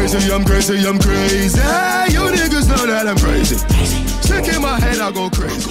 crazy, I'm crazy, I'm crazy. You niggas know that I'm crazy. Stick in my head, I go crazy.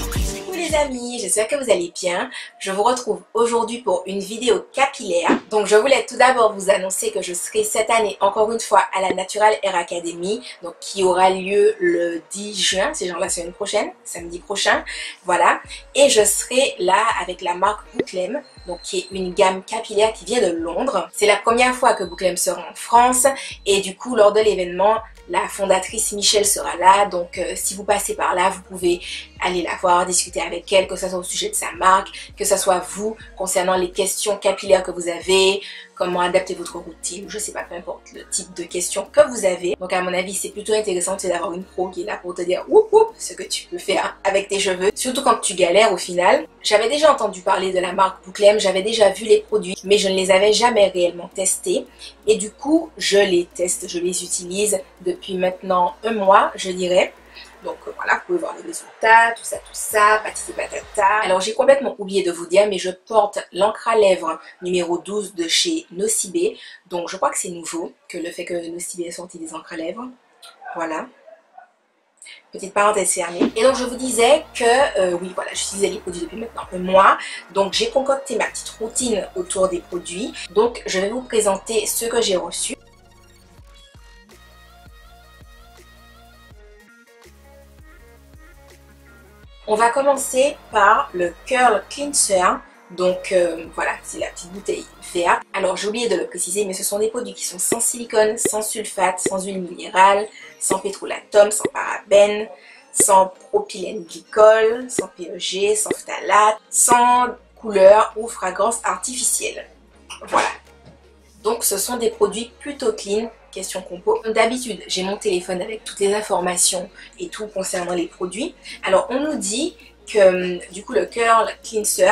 Les amis, j'espère que vous allez bien. Je vous retrouve aujourd'hui pour une vidéo capillaire. Donc je voulais tout d'abord vous annoncer que je serai cette année encore une fois à la Natural Hair Academy, donc qui aura lieu le 10 juin, c'est genre la semaine prochaine, samedi prochain, voilà. Et je serai là avec la marque Bouclem, donc qui est une gamme capillaire qui vient de Londres. C'est la première fois que Bouclem sera en France et du coup lors de l'événement, la fondatrice Michelle sera là, donc si vous passez par là, vous pouvez aller la voir, discuter avec elle, que ce soit au sujet de sa marque, que ce soit vous, concernant les questions capillaires que vous avez, comment adapter votre routine, je sais pas, peu importe le type de questions que vous avez. Donc à mon avis, c'est plutôt intéressant d'avoir une pro qui est là pour te dire whoop whoop ce que tu peux faire avec tes cheveux, surtout quand tu galères au final. J'avais déjà entendu parler de la marque Bouclem, j'avais déjà vu les produits, mais je ne les avais jamais réellement testés. Et du coup, je les teste, je les utilise depuis maintenant un mois, je dirais. Donc voilà, vous pouvez voir les résultats, tout ça, patati patata. Alors j'ai complètement oublié de vous dire, mais je porte l'encre à lèvres numéro 12 de chez Nocibé. Donc je crois que c'est nouveau, que le fait que Nocibé ait sorti des encres à lèvres. Voilà. Petite parenthèse fermée. Et donc je vous disais que, oui voilà, j'utilisais les produits depuis maintenant un mois. Donc j'ai concocté ma petite routine autour des produits. Donc je vais vous présenter ce que j'ai reçu. On va commencer par le Curl Cleanser. Donc voilà, c'est la petite bouteille verte. Alors j'ai oublié de le préciser, mais ce sont des produits qui sont sans silicone, sans sulfate, sans huile minérale, sans pétrolatum, sans parabènes, sans propylène glycol, sans PEG, sans phtalate, sans couleur ou fragrance artificielle. Voilà. Donc ce sont des produits plutôt clean, question compo. D'habitude, j'ai mon téléphone avec toutes les informations et tout concernant les produits. Alors on nous dit que du coup le Curl Cleanser,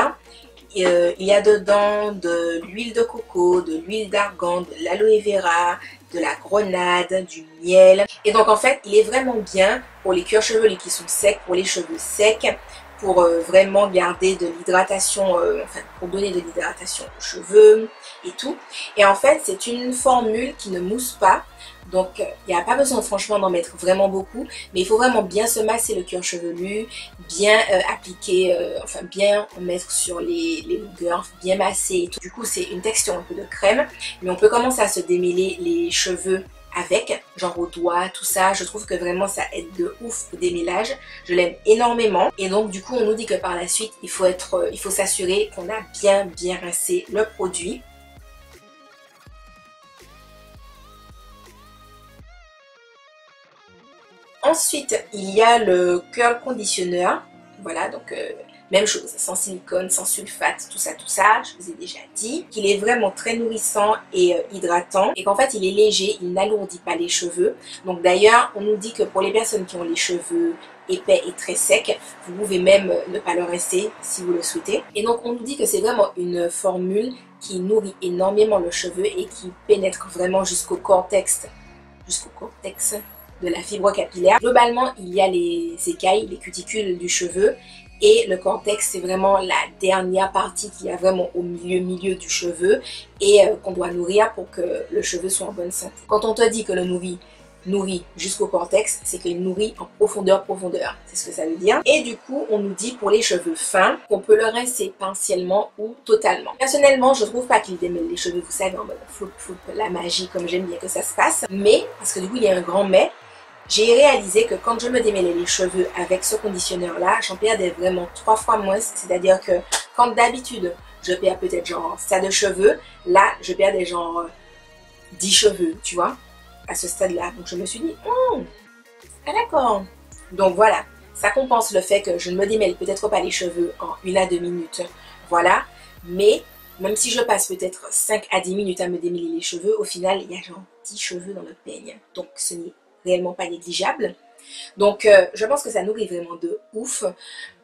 il y a dedans de l'huile de coco, de l'huile d'argan, de l'aloe vera, de la grenade, du miel. Et donc en fait, il est vraiment bien pour les cuirs chevelu qui sont secs, pour les cheveux secs, pour vraiment garder de l'hydratation, enfin pour donner de l'hydratation aux cheveux et tout. Et en fait, c'est une formule qui ne mousse pas. Donc, il n'y a pas besoin franchement d'en mettre vraiment beaucoup. Mais il faut vraiment bien se masser le cuir chevelu, bien appliquer, enfin bien en mettre sur les longueurs, bien masser et tout. Du coup, c'est une texture un peu de crème. Mais on peut commencer à se démêler les cheveux avec, genre aux doigts, tout ça. Je trouve que vraiment ça aide de ouf au démêlage. Je l'aime énormément. Et donc du coup on nous dit que par la suite il faut s'assurer qu'on a bien rincé le produit. Ensuite il y a le Curl Conditioner. Voilà, donc même chose, sans silicone, sans sulfate, tout ça, je vous ai déjà dit. Qu'il est vraiment très nourrissant et hydratant. Et qu'en fait, il est léger, il n'alourdit pas les cheveux. Donc d'ailleurs, on nous dit que pour les personnes qui ont les cheveux épais et très secs, vous pouvez même ne pas le rincer si vous le souhaitez. Et donc on nous dit que c'est vraiment une formule qui nourrit énormément le cheveu et qui pénètre vraiment jusqu'au cortex de la fibre capillaire. Globalement, il y a les écailles, les cuticules du cheveu et le cortex, c'est vraiment la dernière partie qu'il y a vraiment au milieu du cheveu et qu'on doit nourrir pour que le cheveu soit en bonne santé. Quand on te dit que le nourrit jusqu'au cortex, c'est qu'il nourrit en profondeur, c'est ce que ça veut dire. Et du coup, on nous dit pour les cheveux fins qu'on peut le rincer partiellement ou totalement. Personnellement, je trouve pas qu'il démêle les cheveux, vous savez, en mode floup, la magie, comme j'aime bien que ça se passe. Mais, parce que du coup, il y a un grand mais, j'ai réalisé que quand je me démêlais les cheveux avec ce conditionneur-là, j'en perdais vraiment 3 fois moins. C'est-à-dire que quand d'habitude, je perds peut-être genre ça de cheveux, là, je perdais genre 10 cheveux, tu vois, à ce stade-là. Donc je me suis dit, ah d'accord. Donc voilà, ça compense le fait que je ne me démêle peut-être pas les cheveux en 1 à 2 minutes. Voilà, mais même si je passe peut-être 5 à 10 minutes à me démêler les cheveux, au final, il y a genre 10 cheveux dans le peigne. Donc ce n'est réellement pas négligeable. Donc je pense que ça nourrit vraiment de ouf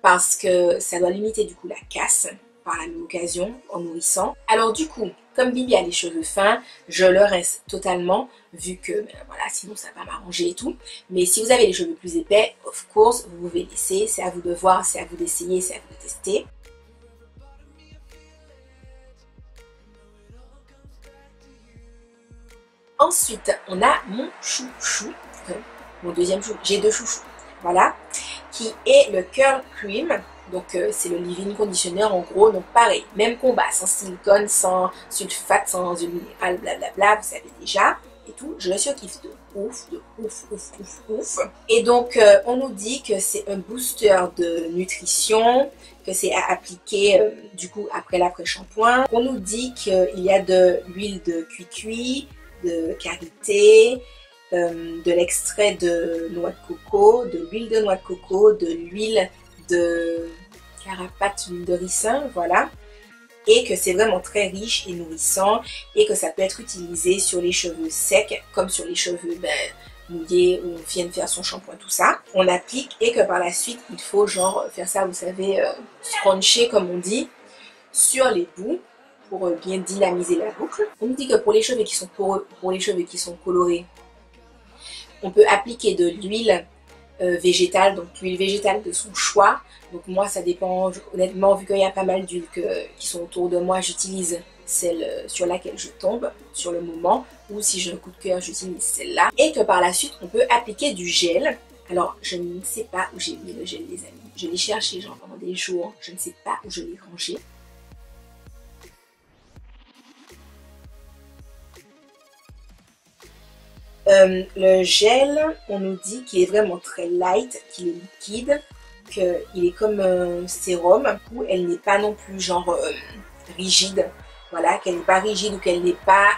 parce que ça doit limiter du coup la casse par la même occasion en nourrissant. Alors du coup, comme Bibi a les cheveux fins, je le rince totalement vu que voilà, sinon ça va m'arranger et tout. Mais si vous avez les cheveux plus épais, of course, vous pouvez laisser, c'est à vous de voir, c'est à vous d'essayer, c'est à vous de tester. Ensuite, on a mon chouchou, mon deuxième chouchou, j'ai deux chouchous, voilà, qui est le Curl Cream. Donc c'est le leave-in conditioner en gros, donc pareil, même combat, sans silicone, sans sulfate, sans huile minérale, blablabla, vous savez déjà, et tout. Je le surkiffe de ouf, de ouf, ouf, ouf, ouf. Et donc on nous dit que c'est un booster de nutrition, que c'est à appliquer du coup après l'après-shampoing. On nous dit qu'il y a de l'huile de cuicui, de karité, de l'extrait de noix de coco, de l'huile de noix de coco, de l'huile de carapate, l'huile de ricin, voilà, et que c'est vraiment très riche et nourrissant et que ça peut être utilisé sur les cheveux secs comme sur les cheveux mouillés où on vient de faire son shampoing, tout ça. On applique et que par la suite il faut genre faire ça, vous savez, scruncher comme on dit, sur les bouts pour bien dynamiser la boucle. On nous dit que pour les cheveux qui sont poreux, pour les cheveux qui sont colorés, on peut appliquer de l'huile végétale, donc l'huile végétale de son choix. Donc moi ça dépend, honnêtement vu qu'il y a pas mal d'huiles qui sont autour de moi, j'utilise celle sur laquelle je tombe sur le moment, ou si j'ai un coup de cœur j'utilise celle-là. Et que par la suite on peut appliquer du gel. Alors je ne sais pas où j'ai mis le gel les amis, je l'ai cherché genre pendant des jours, je ne sais pas où je l'ai rangé. Le gel, on nous dit qu'il est vraiment très light, qu'il est liquide, qu'il est comme un sérum, où elle n'est pas non plus genre rigide, voilà, qu'elle n'est pas rigide ou qu'elle n'est pas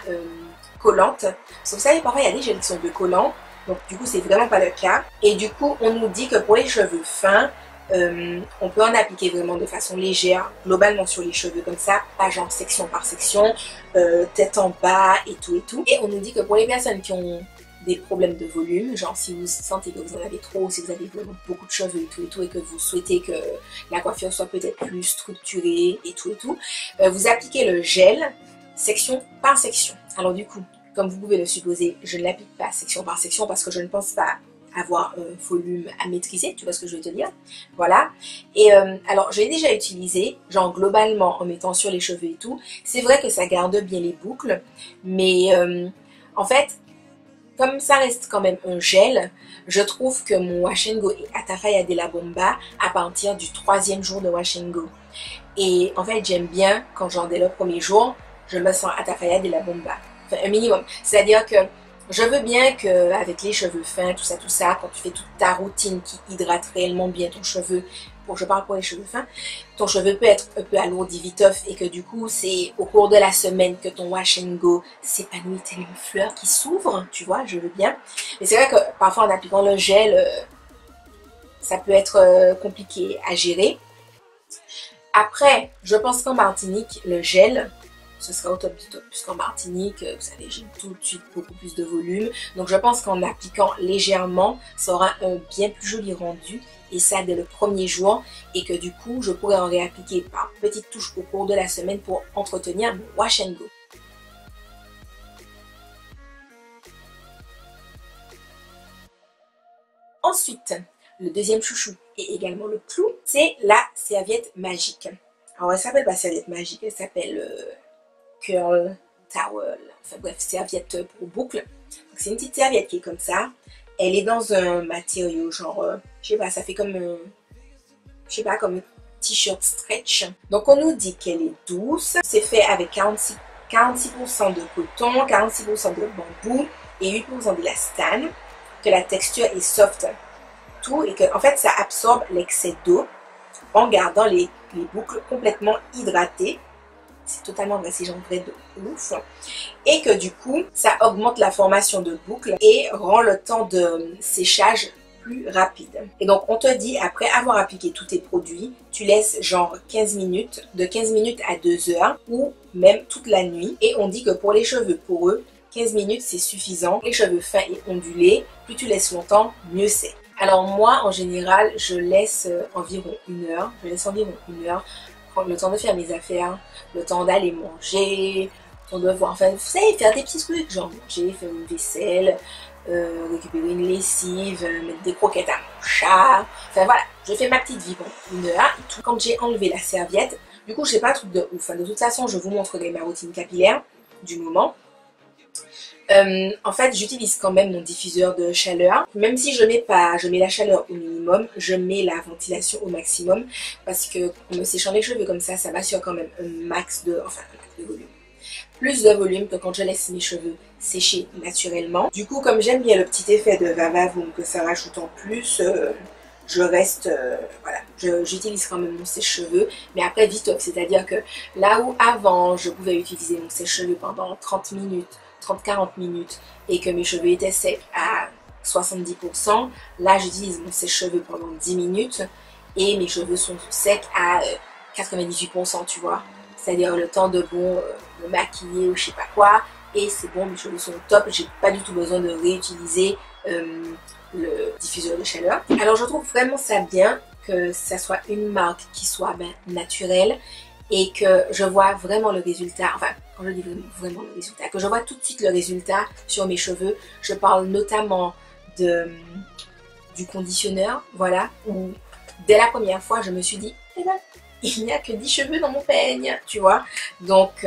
collante. Parce que vous savez, parfois il y a des gels qui sont un peu collants, donc du coup c'est vraiment pas le cas. Et du coup on nous dit que pour les cheveux fins, on peut en appliquer vraiment de façon légère, globalement sur les cheveux comme ça, pas genre section par section, tête en bas et tout et tout. Et on nous dit que pour les personnes qui ont des problèmes de volume, genre si vous sentez que vous en avez trop, si vous avez vraiment beaucoup de cheveux et tout et que vous souhaitez que la coiffure soit peut-être plus structurée et tout, vous appliquez le gel section par section. Alors du coup, comme vous pouvez le supposer, je ne l'applique pas section par section parce que je ne pense pas avoir un volume à maîtriser, tu vois ce que je veux te dire, voilà. Et alors je l'ai déjà utilisé, genre globalement en mettant sur les cheveux et tout, c'est vrai que ça garde bien les boucles, mais en fait, comme ça reste quand même un gel, je trouve que mon wash and go est Atafaya de la Bomba à partir du 3e jour de wash and go. Et en fait, j'aime bien quand genre dès le premier jour, je me sens Atafaya de la Bomba. Enfin, un minimum. C'est-à-dire que je veux bien qu'avec les cheveux fins, tout ça, quand tu fais toute ta routine qui hydrate réellement bien ton cheveu, je parle pour les cheveux fins, ton cheveu peut être un peu alourdi viteuf et que du coup c'est au cours de la semaine que ton wash and go s'épanouit telle une fleur qui s'ouvre, tu vois, je veux bien. Mais c'est vrai que parfois en appliquant le gel, ça peut être compliqué à gérer. Après, je pense qu'en Martinique, le gel, ce sera au top du top, puisqu'en Martinique, vous savez, j'ai tout de suite beaucoup plus de volume. Donc je pense qu'en appliquant légèrement, ça aura un bien plus joli rendu, et ça dès le premier jour, et que du coup, je pourrais en réappliquer par petites touches au cours de la semaine pour entretenir mon wash and go. Ensuite, le deuxième chouchou, et également le clou, c'est la serviette magique. Alors elle s'appelle pas serviette magique, elle s'appelle curl towel, enfin bref, serviette pour boucle. C'est une petite serviette qui est comme ça. Elle est dans un matériau genre, je sais pas, ça fait comme comme un t-shirt stretch. Donc on nous dit qu'elle est douce. C'est fait avec 46% de coton, 46% de bambou et 8% d'élastane. Que la texture est soft, tout, et que en fait ça absorbe l'excès d'eau en gardant les boucles complètement hydratées. C'est totalement vrai, c'est genre vrai de ouf. Et que du coup, ça augmente la formation de boucles et rend le temps de séchage plus rapide. Et donc, on te dit, après avoir appliqué tous tes produits, tu laisses genre 15 minutes, de 15 minutes à 2 heures, ou même toute la nuit. Et on dit que pour les cheveux poreux, 15 minutes c'est suffisant. Les cheveux fins et ondulés, plus tu laisses longtemps, mieux c'est. Alors moi, en général, je laisse environ 1 heure. Je laisse environ 1 heure. Prendre le temps de faire mes affaires, le temps d'aller manger, le temps de voir, enfin, vous savez, faire des petits trucs, genre manger, faire une vaisselle, récupérer une lessive, mettre des croquettes à mon chat. Enfin voilà, je fais ma petite vie pendant 1 heure et tout. Quand j'ai enlevé la serviette, du coup, je sais pas un truc de ouf. Enfin, de toute façon, je vous montrerai ma routine capillaire du moment. En fait, j'utilise quand même mon diffuseur de chaleur. Même si je mets la chaleur au minimum, je mets la ventilation au maximum. Parce que en me séchant les cheveux comme ça m'assure quand même un max de volume. Plus de volume que quand je laisse mes cheveux sécher naturellement. Du coup, comme j'aime bien le petit effet de va-va-voum que ça rajoute en plus, je reste, voilà, j'utilise quand même mon sèche-cheveux, mais après vite off, c'est-à-dire que là où avant je pouvais utiliser mon sèche-cheveux pendant 30 minutes, 30-40 minutes et que mes cheveux étaient secs à 70%, là j'utilise mon sèche-cheveux pendant 10 minutes et mes cheveux sont secs à 98%, tu vois. C'est-à-dire le temps de me maquiller ou je sais pas quoi, et c'est bon, mes cheveux sont au top, j'ai pas du tout besoin de réutiliser le diffuseur de chaleur. Alors je trouve vraiment ça bien que ça soit une marque qui soit naturelle et que je vois vraiment le résultat, enfin quand je dis vraiment le résultat, que je vois tout de suite le résultat sur mes cheveux. Je parle notamment du conditionneur, voilà, où dès la première fois je me suis dit, eh ben, il n'y a que 10 cheveux dans mon peigne, tu vois. Donc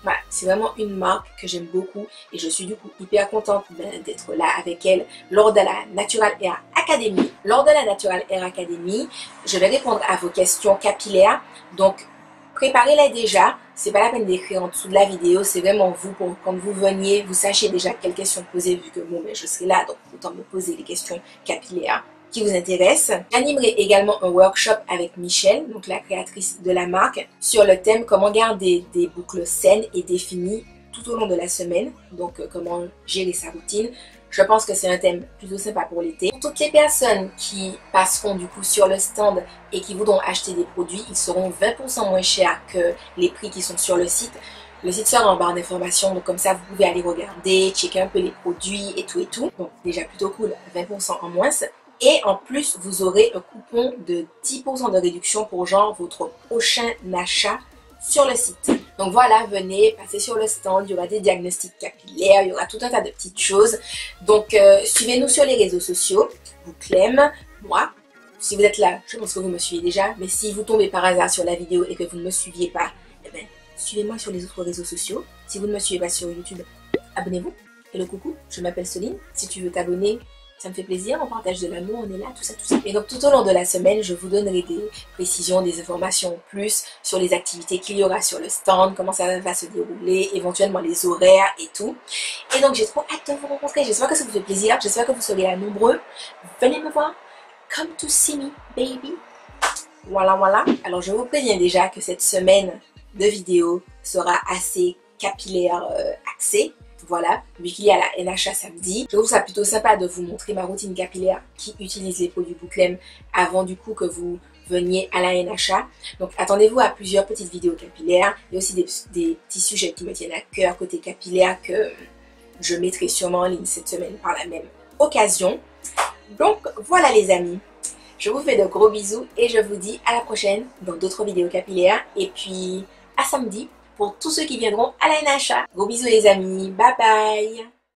voilà, c'est vraiment une marque que j'aime beaucoup et je suis du coup hyper contente d'être là avec elle lors de la Natural Hair Academy. Lors de la Natural Hair Academy, je vais répondre à vos questions capillaires, donc préparez-les déjà. C'est pas la peine d'écrire en dessous de la vidéo, c'est vraiment vous, pour quand vous veniez, vous sachiez déjà quelles questions poser vu que bon, je serai là, donc autant me poser les questions capillaires qui vous intéresse. J'animerai également un workshop avec Michelle, donc la créatrice de la marque, sur le thème comment garder des boucles saines et définies tout au long de la semaine, donc comment gérer sa routine. Je pense que c'est un thème plutôt sympa pour l'été. Pour toutes les personnes qui passeront du coup sur le stand et qui voudront acheter des produits, ils seront 20% moins chers que les prix qui sont sur le site. Le site sera en barre d'informations, donc comme ça vous pouvez aller regarder, checker un peu les produits et tout. Donc déjà plutôt cool, 20% en moins. Et en plus, vous aurez un coupon de 10% de réduction pour genre votre prochain achat sur le site. Donc voilà, venez, passez sur le stand, il y aura des diagnostics capillaires, il y aura tout un tas de petites choses. Donc suivez-nous sur les réseaux sociaux, Bouclem, moi. Si vous êtes là, je pense que vous me suivez déjà, mais si vous tombez par hasard sur la vidéo et que vous ne me suiviez pas, eh bien, suivez-moi sur les autres réseaux sociaux. Si vous ne me suivez pas sur YouTube, abonnez-vous. Hello coucou, je m'appelle Soline. Si tu veux t'abonner, ça me fait plaisir, on partage de l'amour, on est là, tout ça. Et donc tout au long de la semaine, je vous donnerai des précisions, des informations en plus sur les activités qu'il y aura sur le stand, comment ça va se dérouler, éventuellement les horaires et tout. Et donc j'ai trop hâte de vous rencontrer, j'espère que ça vous fait plaisir, j'espère que vous serez là nombreux. Venez me voir, come to see me, baby. Voilà, voilà. Alors je vous préviens déjà que cette semaine de vidéo sera assez capillaire axée. Voilà, vu qu'il y a la NHA samedi. Je trouve ça plutôt sympa de vous montrer ma routine capillaire qui utilise les produits Bouclem avant du coup que vous veniez à la NHA. Donc attendez-vous à plusieurs petites vidéos capillaires. Il y a aussi des petits sujets qui me tiennent à cœur côté capillaire que je mettrai sûrement en ligne cette semaine par la même occasion. Donc voilà les amis, je vous fais de gros bisous et je vous dis à la prochaine dans d'autres vidéos capillaires. Et puis à samedi pour tous ceux qui viendront à la NHA. Gros bisous les amis, bye bye.